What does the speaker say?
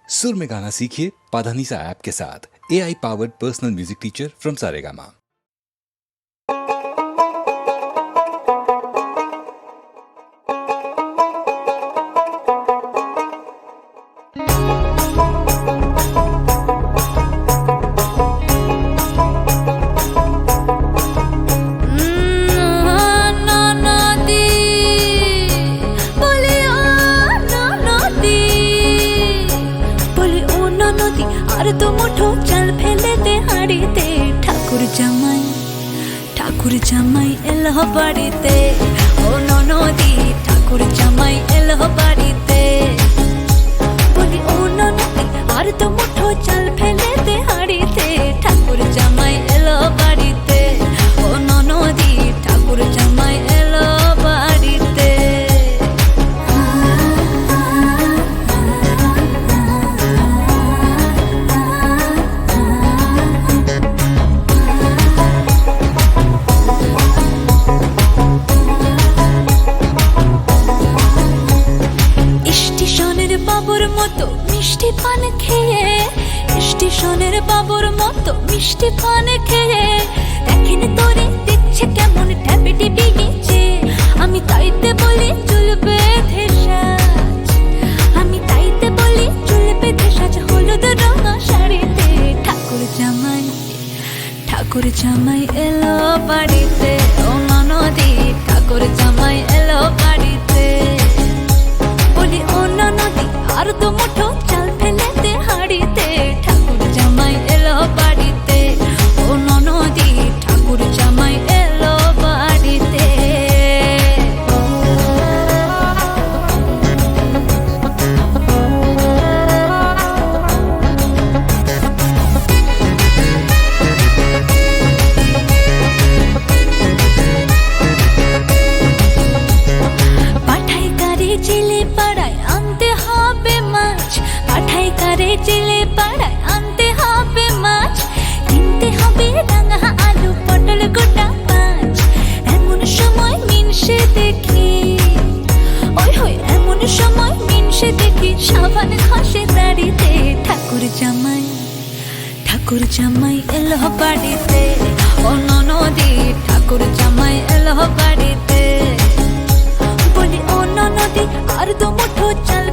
सुर में गाना सीखिए पाधानीसा ऐप के साथ। AI powered personal music teacher from Saregama. আর তো মুঠো চাল ফেলে দে হাড়িতে ঠাকুর জামাই এলো বাড়িতে। ও ননদি ঠাকুর জামাই এলো বাড়িতে। বলি ও ননদি আর তো মুঠো চাল ফেলে দে হাড়িতে ঠাকুর জামাই এলো বাড়িতে। ও ননদি ঠাকুর জামাই এলো বাড়িতে। স্টেশনের বাবুর মতো মিষ্টি পান খেয়ে, স্টেশনের বাবুর মতো মিষ্টি পান খেয়ে দেখেন তোরে দেখছে কেমন ট্যাপে টিপে গেছে। আমি তাইতে বলি চুল বেঁধে সাজ, আমি তাইতে বলি চুল বেঁধে সাজ হলুদ রঙা শাড়িতে। ঠাকুর জামাই এলো বাড়িতে। ও ননদি ঠাকুর জামাই এলো বাড়িতে। বলি ও ননদি আর তো মুঠো চাল ফেলে দে হাড়িতে ঠাকুর জামাই এলো বাড়িতে। ও ননদি ঠাকুর জামাই এলো বাড়িতে। পাঠাই কারে জেলে পাড়ায় আনতে হবে মাছ, পাঠাই কারে জেলে পাড়ায় আনতে হবে মাছ। কিনতে হবে রাঙা আলু পটল গোটা পাঁচ। এমন সময় মিনসে দেখি, ওই হই এমন সময় মিনসে দেখি সাবান ঘষে দাড়িতে। ঠাকুর জামাই এলো বাড়িতে। ও ননদি ঠাকুর জামাই এলো বাড়িতে। বলি ও ননদি আর তো মুঠো চাল